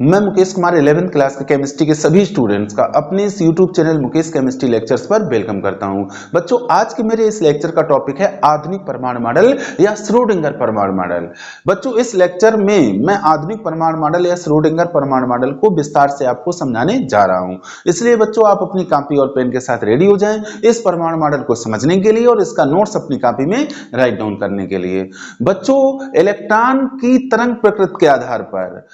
मैं Mukesh Kumar 11th class के chemistry के सभी स्टूडेंट्स का अपने इस YouTube channel Mukesh chemistry lectures पर वेलकम करता हूं। बच्चों, आज के मेरे इस लेक्चर का टॉपिक है आधुनिक परमाणु मॉडल या श्रोडिंगर परमाणु मॉडल। बच्चों, इस लेक्चर में मैं आधुनिक परमाणु मॉडल या श्रोडिंगर परमाणु मॉडल को विस्तार से आपको समझाने जा रहा हूं। इसलिए बच्चों, आप अपनी कॉपी और पेन के साथ रेडी हो जाएं इस परमाणु मॉडल को समझने के लिए और इसका नोट्स अपनी कॉपी में राइट डाउन करने के लिए। बच्चों, इलेक्ट्रॉन की तरंग प्रकृति के आधार पर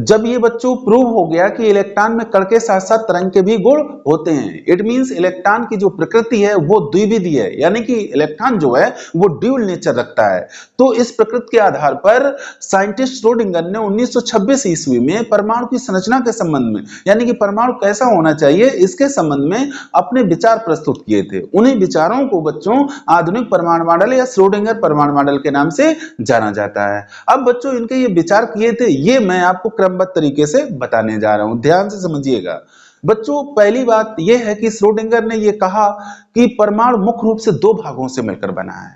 जब ये बच्चों प्रूव हो गया कि इलेक्ट्रॉन में कण के साथ साथ तरंग के भी गुण होते हैं, इट मींस इलेक्ट्रॉन की जो प्रकृति है वो द्विविधीय है, यानी कि इलेक्ट्रॉन जो है वो ड्यूल नेचर रखता है। तो इस प्रकृति के आधार पर साइंटिस्ट श्रोडिंगर ने 1926 ईस्वी में परमाणु की संरचना के संबंध में, यानी कि परमाणु कैसा होना चाहिए इसके संबंध में अपने विचार प्रस्तुत किए थे। उन्हीं विचारों को बच्चों आधुनिक परमाणु मॉडल या श्रोडिंगर परमाणु मॉडल के नाम से जाना जाता है। अब बच्चों, इनके ये विचार किए थे, ये मैं आपको क्रमबद्ध तरीके से बताने जा रहा हूं, ध्यान से समझिएगा। बच्चों, पहली बात यह है कि श्रोडिंगर ने यह कहा कि परमाणु मुख्य रूप से दो भागों से मिलकर बना है।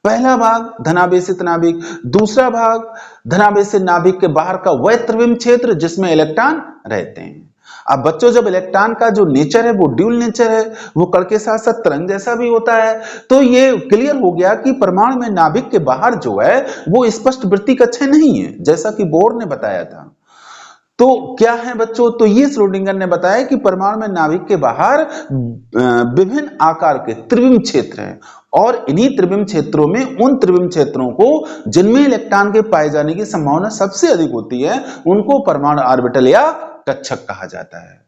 पहला भाग धनावेशित नाभिक, दूसरा भाग धनावेशित नाभिक के बाहर का वह त्रिविम क्षेत्र जिसमें इलेक्ट्रॉन रहते हैं। अब बच्चों, जब इलेक्ट्रॉन का जो नेचर है वो ड्यूल नेचर है, वो कण के साथ साथ तरंग जैसा भी होता है, तो ये क्लियर हो गया कि परमाणु में नाभिक के बाहर जो है वो स्पष्ट वृत्तीय कक्षीय नहीं है, जैसा कि बोर ने बताया था। तो क्या है बच्चों, तो ये श्रोडिंगर ने बताया कि परमाणु में नाभिक के बाहर विभिन्न आकार के त्रिविम क्षेत्र हैं और इन्हीं त्रिविम क्षेत्रों में उन त्रिविम क्षेत्रों को जिनमें इलेक्ट्रॉन के पाए जाने की संभावना सबसे अधिक होती है उनको परमाणु ऑर्बिटल या कक्षक कहा जाता है।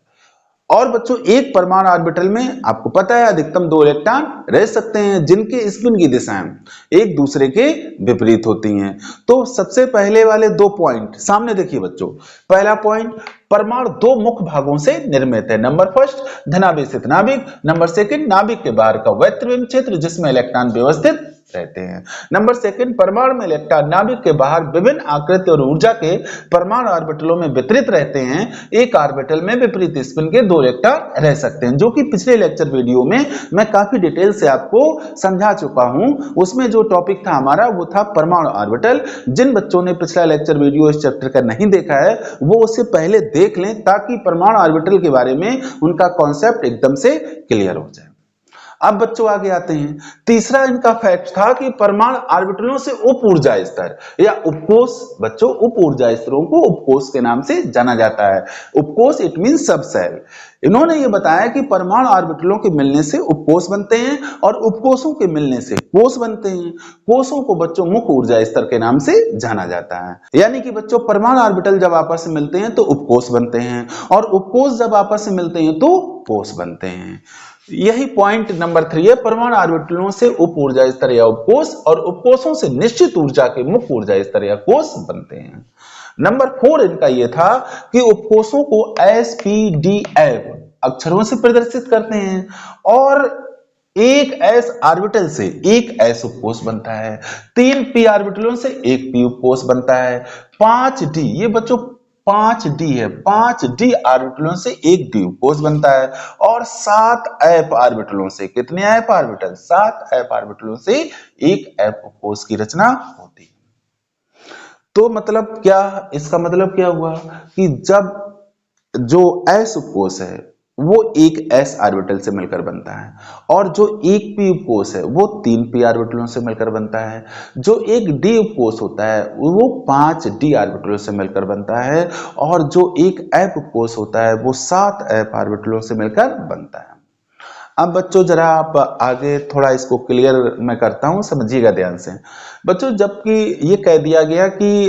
और बच्चों, एक परमाणु ऑर्बिटल में आपको पता है अधिकतम 2 इलेक्ट्रॉन रह सकते हैं जिनके स्पिन की दिशाएं एक दूसरे के विपरीत होती हैं। तो सबसे पहले वाले 2 पॉइंट सामने देखिए बच्चों। पहला पॉइंट, परमाणु 2 मुख्य भागों से निर्मित है। नंबर फर्स्ट धनावेशित नाभिक, नंबर सेकंड नाभिक के बाहर का वह त्रिविम क्षेत्र जिसमें इलेक्ट्रॉन व्यवस्थित रहते हैं। नंबर सेकंड, परमाणु में इलेक्ट्रॉन नाभिक के बाहर विभिन्न आकृति और ऊर्जा के परमाणु ऑर्बिटलों में वितरित रहते हैं। एक ऑर्बिटल में विपरीत स्पिन के 2 इलेक्ट्रॉन रह सकते हैं, जो कि पिछले लेक्चर वीडियो में मैं काफी डिटेल से आपको समझा चुका हूं। उसमें जो टॉपिक था हमारा वो था परमाणु ऑर्बिटल। जिन बच्चों ने पिछला लेक्चर वीडियो इस चैप्टर का नहीं देखा है वो उससे पहले देख लें ताकि परमाणु ऑर्बिटल के बारे में उनका कॉन्सेप्ट एकदम से क्लियर हो जाए। अब बच्चों आगे आते हैं। तीसरा इनका फैक्ट था कि परमाणु ऑर्बिटलों से उप ऊर्जा स्तर या उपकोष, बच्चों उप ऊर्जा स्तरों को उपकोष के नाम से जाना जाता है। उपकोष इट मीन सब सेल। इन्होंने ये बताया कि परमाणु ऑर्बिटलों के मिलने से उपकोष बनते हैं और उपकोषों के मिलने से कोष बनते हैं। कोषों को बच्चों मुख्य ऊर्जा स्तर के नाम से जाना जाता है। यानी कि बच्चों, परमाणु ऑर्बिटल जब आपस में मिलते हैं तो उपकोष बनते हैं और उपकोष जब आपस में मिलते हैं तो कोष बनते हैं। यही पॉइंट नंबर 3 है, परमाणु ऑर्बिटलों से उप ऊर्जा स्तर या उपकोष और उपकोषों से निश्चित ऊर्जा के मुख्य ऊर्जा स्तर या कोष बनते हैं। नंबर 4 इनका यह था कि उपकोषों को sp-d-f अक्षरों से प्रदर्शित करते हैं और एक s ऑर्बिटल से एक s उपकोष बनता है, 3 p ऑर्बिटलों से एक p उपकोष बनता है, 5d, ये बच्चों 5d है, 5d ऑर्बिटलों से एक d उपकोष बनता है और 7 f ऑर्बिटलों से, कितने f ऑर्बिटल, 7 f ऑर्बिटलों से एक f उपकोष की रचना होती है। तो मतलब क्या, इसका मतलब क्या हुआ कि जब जो s उपकोष है वो एक s ऑर्बिटल से मिलकर बनता है और जो एक p उपकोष है वो 3 p ऑर्बिटलों से मिलकर बनता है, जो एक d उपकोष होता है वो 5 d ऑर्बिटलों से मिलकर बनता है और जो एक f उपकोष होता है वो 7 f ऑर्बिटलों से मिलकर बनता है। अब बच्चों जरा आप आगे थोड़ा इसको क्लियर मैं करता हूं, समझिएगा ध्यान से। बच्चों, जबकि ये कह दिया गया कि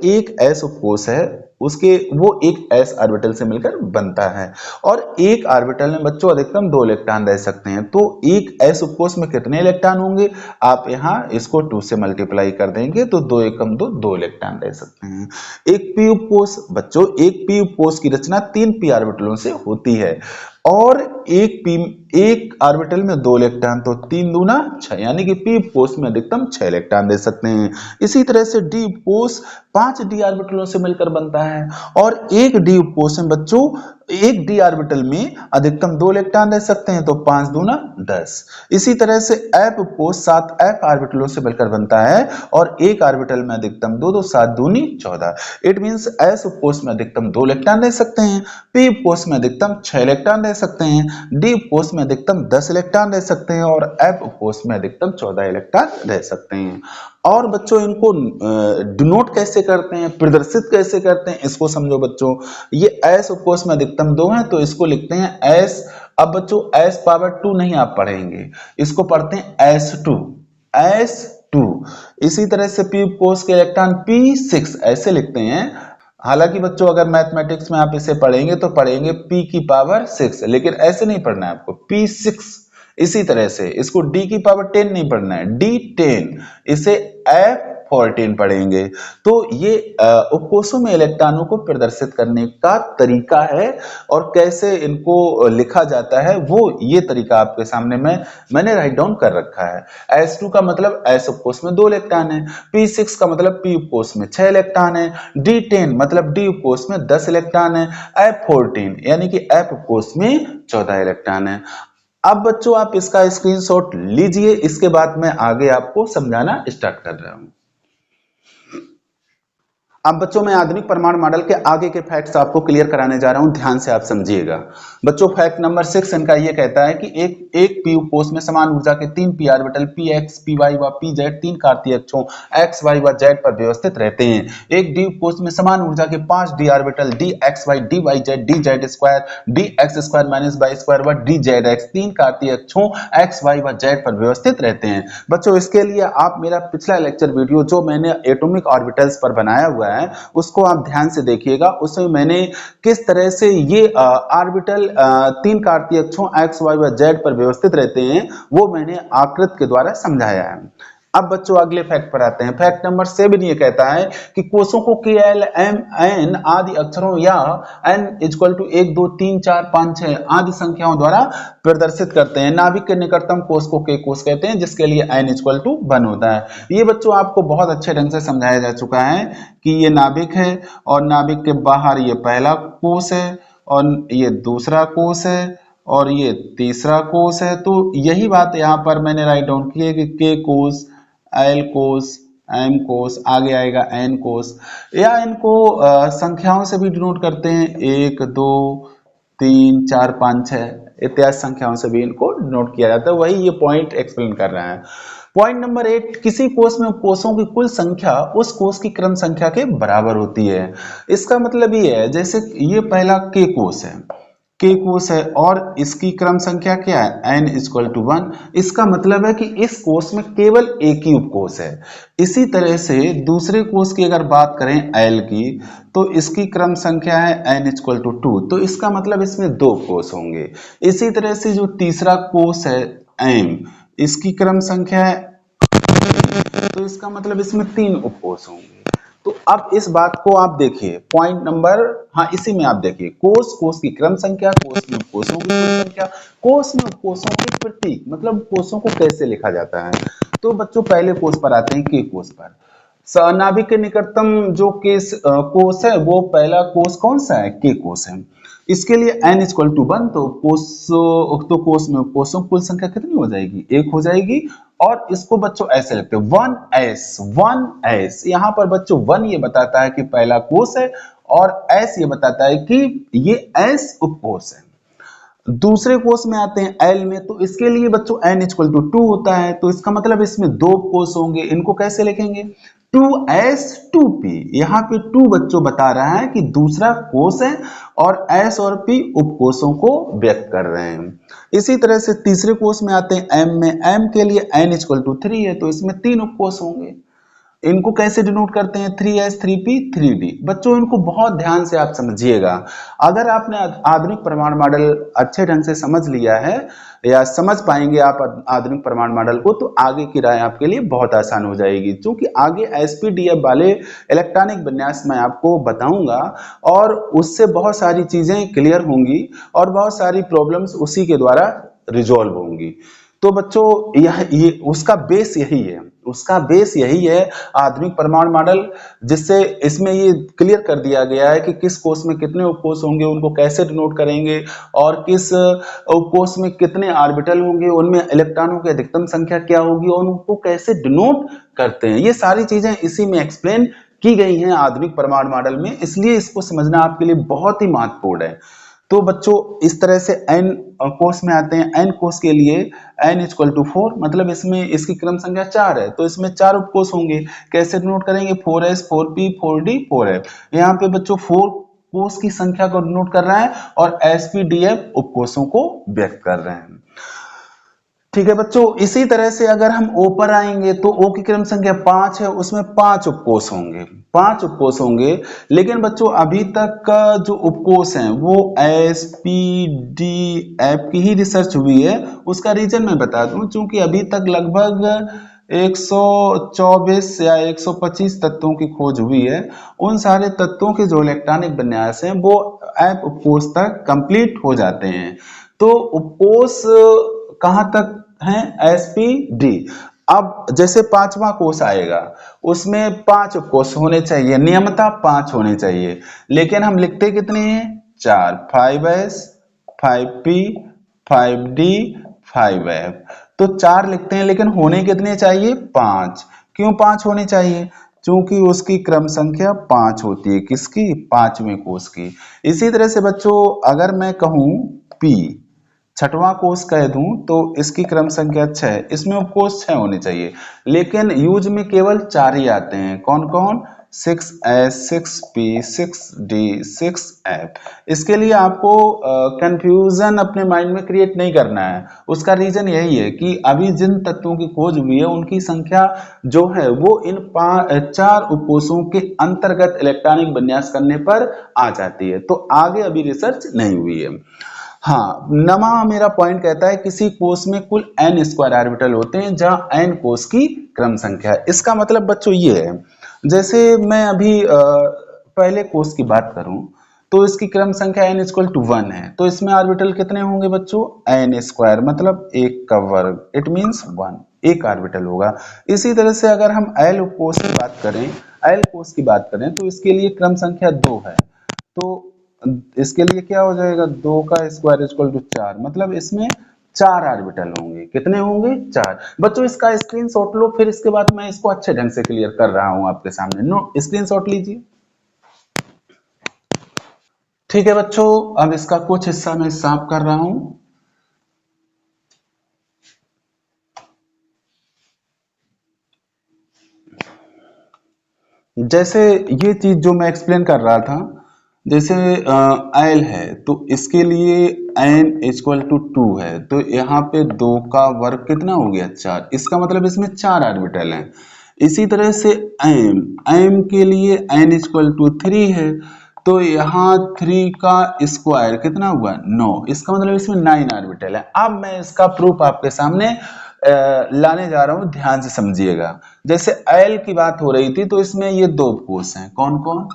एक s उपकोष है उसके वो एक s ऑर्बिटल से मिलकर बनता है और एक ऑर्बिटल में बच्चों अधिकतम 2 इलेक्ट्रॉन रह सकते हैं, तो एक s उपकोष में कितने इलेक्ट्रॉन होंगे, आप यहाँ इसको 2 से मल्टीप्लाई कर देंगे तो 2 एकम 2 इलेक्ट्रॉन रह सकते हैं। एक p उपकोष, बच्चों एक p उपकोष की रचना 3 p ऑर्बिटलों से होती है और एक ऑर्बिटल में 2 इलेक्ट्रॉन तो 3 दूना 6, यानी कि p उपकोष में अधिकतम 6 इलेक्ट्रॉन दे सकते हैं। इसी तरह से d उपकोष 5 d ऑर्बिटलों से मिलकर बनता है और एक d उपकोष में बच्चों एक डी ऑर्बिटल में अधिकतम 2 इलेक्ट्रॉन रह सकते हैं, तो 5 दूना 10। इसी तरह से f उपकोष 7 f ऑर्बिटलों से मिलकर बनता है और एक ऑर्बिटल में अधिकतम 2 2 7 दूनी 14। इट मींस s उपकोष में अधिकतम 2 इलेक्ट्रॉन रह सकते हैं, p उपकोष में अधिकतम 6 इलेक्ट्रॉन रह सकते हैं, d उपकोष में अधिकतम 10 इलेक्ट्रॉन रह सकते हैं और f उपकोष में अधिकतम 14 इलेक्ट्रॉन रह सकते हैं। और बच्चों इनको डिनोट कैसे करते हैं, प्रदर्शित कैसे करते हैं, इसको समझो बच्चों। ये s उपकोष में अधिकतम 2 है तो इसको लिखते हैं s। अब बच्चों s पावर 2 नहीं आप पढ़ेंगे, इसको पढ़ते हैं s2। इसी तरह से p उपकोष के इलेक्ट्रॉन p6 ऐसे लिखते हैं। हालांकि बच्चों अगर मैथमेटिक्स में आप इसे पढ़ेंगे तो पढ़ेंगे p की पावर 6, लेकिन ऐसे नहीं पढ़ना है आपको, p6। इसी तरह से इसको d की पावर 10 नहीं पढ़ना है, d10, इसे f14 पढ़ेंगे। तो ये उपकोषों में इलेक्ट्रॉनों को प्रदर्शित करने का तरीका है और कैसे इनको लिखा जाता है वो ये तरीका आपके सामने मैंने राइट डाउन कर रखा है। s2 का मतलब s उपकोष में 2 इलेक्ट्रॉन है, p6 का मतलब p उपकोष में 6 इलेक्ट्रॉन है, d10 मतलब d उपकोष में 10 इलेक्ट्रॉन है, f14 यानी कि f उपकोष में 14 इलेक्ट्रॉन है। अब बच्चों आप इसका स्क्रीनशॉट लीजिए, इसके बाद मैं आगे आपको समझाना स्टार्ट कर रहा हूं। अब बच्चों मैं आधुनिक परमाणु मॉडल के आगे के फैक्ट्स आपको क्लियर कराने जा रहा हूं, ध्यान से आप समझिएगा। बच्चों फैक्ट नंबर 6 इनका ये कहता है कि एक p उपकोष में समान ऊर्जा के 3 p ऑर्बिटल px, py व pz 3 कार्तीय अक्षों x, y व z पर व्यवस्थित रहते हैं। एक d उपकोष में समान ऊर्जा के 5 d orbital dxy, dyz, dz square, dx square minus y square व dzx 3 कार्तीय अक्षों x, y व z पर व्यवस्थित रहते हैं। बच्चों इसके लिए आप मेरा पिछला लेक्चर वीडियो जो मैंने एटॉमिक ऑर्बिटल्स पर बनाया हुआ है उसको आप ध्यान से देखिएगा। उसमें मैंने किस तरह से ये ऑर्बिटल 3 कार्तीय अक्षों x, y व z पर व्यवस्थित रहते हैं वो मैंने आकृति के द्वारा समझाया है। अब बच्चों अगले फैक्ट पर आते हैं। फैक्ट नंबर 7 ये कहता है कि कोषों को k, l, m, n आदि अक्षरों या n इक्वल टू 1 2 3 4 5 6 आदि संख्याओं द्वारा प्रदर्शित करते हैं। नाभिक के निकटतम कोष को k कोष कहते हैं, जिसके लिए n इक्वल टू 1 होता है। ये बच्चों आपको बहुत अच्छे ढंग से समझाया जा चुका है कि ये नाभिक है और नाभिक के बाहर ये पहला कोष है और ये दूसरा कोष है और ये तीसरा कोष है। तो यही बात यहाँ पर मैंने राइट डाउन की है कि k कोष, l कोष, m कोष, आगे आएगा n कोष, या इनको संख्याओं से भी डिनोट करते हैं, 1 2 3 4 5 6 इत्यादि संख्याओं से भी इनको डिनोट किया जाता है। वही ये पॉइंट एक्सप्लेन कर रहा है। पॉइंट नंबर 8, किसी कोष में कोषों की कुल संख्या उस कोष की क्रम संख्या के बराबर होती है। इसका मतलब ये है जैसे ये पहला k कोष है, k कोष है और इसकी क्रम संख्या क्या है n इक्वल टू 1। इसका मतलब है कि इस कोष में केवल एक ही उपकोष है। इसी तरह से दूसरे कोष की अगर बात करें l की तो इसकी क्रम संख्या है n इक्वल टू 2, तो इसका मतलब इसमें 2 कोष होंगे। इसी तरह से जो तीसरा कोष है m, इसकी क्रम संख्या है, तो इसका मतलब इसमें 3 उपकोष होंगे। तो अब इस बात को आप देखिए, पॉइंट नंबर, हाँ इसी में आप देखिए कोष की क्रम संख्या, कोष में उपकोषों की कुल संख्या, कोष में उपकोषों के प्रतीक, मतलब कोषों को कैसे लिखा जाता है। तो बच्चों पहले कोष पर आते हैं, k कोष पर। नाभिक के निकटतम जो कोष है वो पहला कोष कौन सा है, k कोष है। इसके लिए n इक्वल टू 1, तो कोष में कोषों की कुल संख्या कितनी हो जाएगी, 1 हो जाएगी। और इसको बच्चों ऐसे लिखते हैं 1s। यहाँ पर बच्चों 1 ये बताता है कि पहला कोष है और s ये बताता है कि ये s उपकोष है। दूसरे कोष में आते हैं l में, तो इसके लिए बच्चों n इक्वल टू 2 होता है, तो इसका मतलब इसमें 2 कोष होंगे। इनको कैसे लिखेंगे, 2s 2p। यहाँ पे 2 बच्चों बता रहा है कि दूसरा कोष है और s और p उपकोषों को व्यक्त कर रहे हैं। इसी तरह से तीसरे कोष में आते हैं m में, m के लिए n इक्वल टू 3 है, तो इसमें 3 उपकोष होंगे। इनको कैसे डिनोट करते हैं, 3s 3p 3d। बच्चों इनको बहुत ध्यान से आप समझिएगा। अगर आपने आधुनिक परमाणु मॉडल अच्छे ढंग से समझ लिया है या समझ पाएंगे आप आधुनिक परमाणु मॉडल को, तो आगे की राह आपके लिए बहुत आसान हो जाएगी। क्योंकि आगे SPDF वाले इलेक्ट्रॉनिक विन्यास मैं आपको बताऊंगा और उससे बहुत सारी चीजें क्लियर होंगी और बहुत सारी प्रॉब्लम्स उसी के द्वारा रिजॉल्व होंगी। तो बच्चों ये उसका बेस यही है, उसका बेस यही है आधुनिक परमाणु मॉडल, जिससे इसमें ये क्लियर कर दिया गया है कि किस कोष में कितने उपकोष होंगे, उनको कैसे डिनोट करेंगे, और किस उपकोष में कितने ऑर्बिटल होंगे, उनमें इलेक्ट्रॉनों की अधिकतम संख्या क्या होगी और उनको कैसे डिनोट करते हैं। ये सारी चीजें इसी में एक्सप्लेन की गई हैं आधुनिक परमाणु मॉडल में, इसलिए इसको समझना आपके लिए बहुत ही महत्वपूर्ण है। तो बच्चों इस तरह से n कोष में आते हैं। n कोष के लिए n इक्वल टू 4, मतलब इसमें इसकी क्रम संख्या 4 है, तो इसमें 4 उपकोष होंगे। कैसे डिनोट करेंगे? 4s 4p 4d 4f। यहाँ पे बच्चों 4 कोष की संख्या को डिनोट कर रहा है और sp df उपकोषों को व्यक्त कर रहे हैं। ठीक है बच्चों, इसी तरह से अगर हम O पर आएंगे तो O की क्रम संख्या 5 है, उसमें 5 उपकोष होंगे, 5 उपकोष होंगे। लेकिन बच्चों अभी तक का जो उपकोष हैं वो S P D F की ही रिसर्च हुई है। उसका रीजन मैं बता दूं, चूंकि अभी तक लगभग 124 या 125 तत्वों की खोज हुई है। उन सारे तत्वों के जो इलेक्ट्रॉनिक विन्यास हैं वो F उपकोष तक कंप्लीट हो जाते हैं। तो उपकोष कहां तक हैं? SPD। अब जैसे 5वां कोष आएगा उसमें 5 उपकोष होने चाहिए, नियमतः 5 होने चाहिए, लेकिन हम लिखते कितने हैं? 4, 5s 5p 5d 5f। तो 4 लिखते हैं, लेकिन होने कितने चाहिए? 5। क्यों 5 होने चाहिए? क्योंकि उसकी क्रम संख्या 5 होती है, किसकी? 5वें कोष की। इसी तरह से बच्चों अगर मैं कहूं p 6वां कोष कह दूं तो इसकी क्रम संख्या 6, इसमें उपकोष 6 होने चाहिए, लेकिन यूज में केवल 4 ही आते हैं। कौन कौन? 6s 6p 6d 6f। इसके लिए आपको कंफ्यूजन अपने माइंड में क्रिएट नहीं करना है। उसका रीजन यही है कि अभी जिन तत्वों की खोज हुई है उनकी संख्या जो है वो इन 4 उपकोषों के अंतर्गत इलेक्ट्रॉनिक विन्यास करने पर आ जाती है, तो आगे अभी रिसर्च नहीं हुई है। हाँ, नमा मेरा पॉइंट कहता है किसी कोष में कुल n स्क्वायर ऑर्बिटल होते हैं जहां n कोष की क्रम संख्या है। इसका मतलब बच्चों ये है, जैसे मैं अभी पहले कोष की बात करूं तो इसकी क्रम संख्या n इक्वल टू 1 है, तो इसमें ऑर्बिटल कितने होंगे बच्चों? n स्क्वायर, मतलब 1 का वर्ग, इट मींस 1, एक ऑर्बिटल होगा। इसी तरह से अगर हम l कोष की बात करें, l कोष की बात करें तो इसके लिए क्रम संख्या 2 है, तो इसके लिए क्या हो जाएगा? 2 का स्क्वायर इक्वल टू 4, मतलब इसमें 4 ऑर्बिटल होंगे। कितने होंगे? 4। बच्चों इसका स्क्रीनशॉट लो, फिर इसके बाद मैं इसको अच्छे ढंग से क्लियर कर रहा हूं आपके सामने। नो, स्क्रीनशॉट लीजिए। ठीक है बच्चों, अब इसका कुछ हिस्सा मैं साफ कर रहा हूं। जैसे ये चीज जो मैं एक्सप्लेन कर रहा था, जैसे एल है तो इसके लिए n इक्वल टू 2 है, तो यहाँ पे 2 का वर्ग कितना हो गया? 4। इसका मतलब इसमें 4 ऑर्बिटल हैं। इसी तरह से m के लिए n इक्वल टू 3 है, तो यहाँ 3 का स्क्वायर कितना हुआ? 9। इसका मतलब इसमें 9 ऑर्बिटल है। अब मैं इसका प्रूफ आपके सामने लाने जा रहा हूं, ध्यान से समझिएगा। जैसे एल की बात हो रही थी तो इसमें ये 2 कोष हैं, कौन कौन?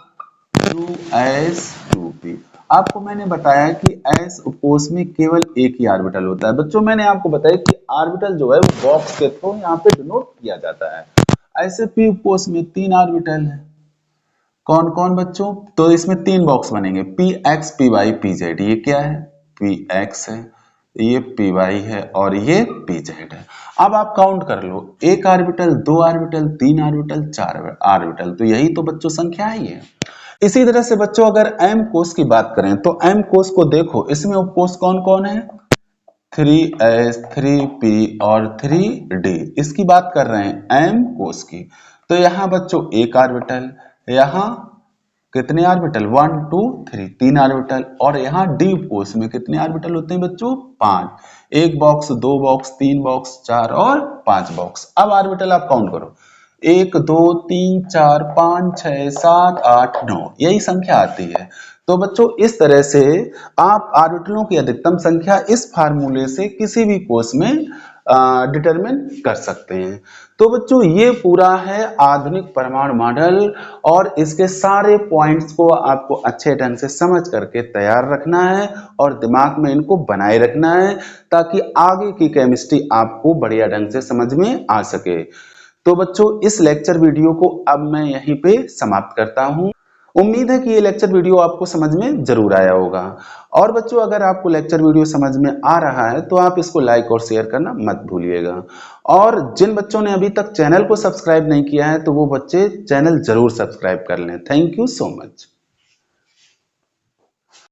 2s 2p। आपको मैंने बताया कि s उपकोष में केवल एक ही ऑर्बिटल होता है। बच्चों मैंने आपको बताया कि ऑर्बिटल जो है वो बॉक्स के थ्रू यहाँ पे डिनोट किया जाता है। ऐसे p उपकोष में 3 ऑर्बिटल है, कौन कौन बच्चों? तो इसमें 3 बॉक्स बनेंगे, px py pz। ये क्या है? px है, ये py है और ये pz है। अब आप काउंट कर लो, 1 ऑर्बिटल 2 ऑर्बिटल 3 ऑर्बिटल 4 ऑर्बिटल, तो यही तो बच्चों संख्या ही है। इसी तरह से बच्चों अगर m कोष की बात करें तो m कोष को देखो, इसमें उपकोष कौन कौन है? 3s 3p और 3d। इसकी बात कर रहे हैं m कोष की। तो यहाँ बच्चों 1 ऑर्बिटल, यहाँ कितने ऑर्बिटल? 1 2 3, 3 ऑर्बिटल, और यहाँ d कोष में कितने ऑर्बिटल होते हैं बच्चों? 5। 1 बॉक्स 2 बॉक्स 3 बॉक्स 4 और 5 बॉक्स। अब ऑर्बिटल आप काउंट करो, 1 2 3 4 5 6 7 8 9, यही संख्या आती है। तो बच्चों इस तरह से आप ऑर्बिटलों की अधिकतम संख्या इस फार्मूले से किसी भी कोर्स में डिटरमिन कर सकते हैं। तो बच्चों ये पूरा है आधुनिक परमाणु मॉडल और इसके सारे पॉइंट्स को आपको अच्छे ढंग से समझ करके तैयार रखना है और दिमाग में इनको बनाए रखना है ताकि आगे की केमिस्ट्री आपको बढ़िया ढंग से समझ में आ सके। तो बच्चों इस लेक्चर वीडियो को अब मैं यहीं पे समाप्त करता हूं। उम्मीद है कि ये लेक्चर वीडियो आपको समझ में जरूर आया होगा। और बच्चों अगर आपको लेक्चर वीडियो समझ में आ रहा है तो आप इसको लाइक और शेयर करना मत भूलिएगा। और जिन बच्चों ने अभी तक चैनल को सब्सक्राइब नहीं किया है तो वो बच्चे चैनल जरूर सब्सक्राइब कर लें। Thank you so much.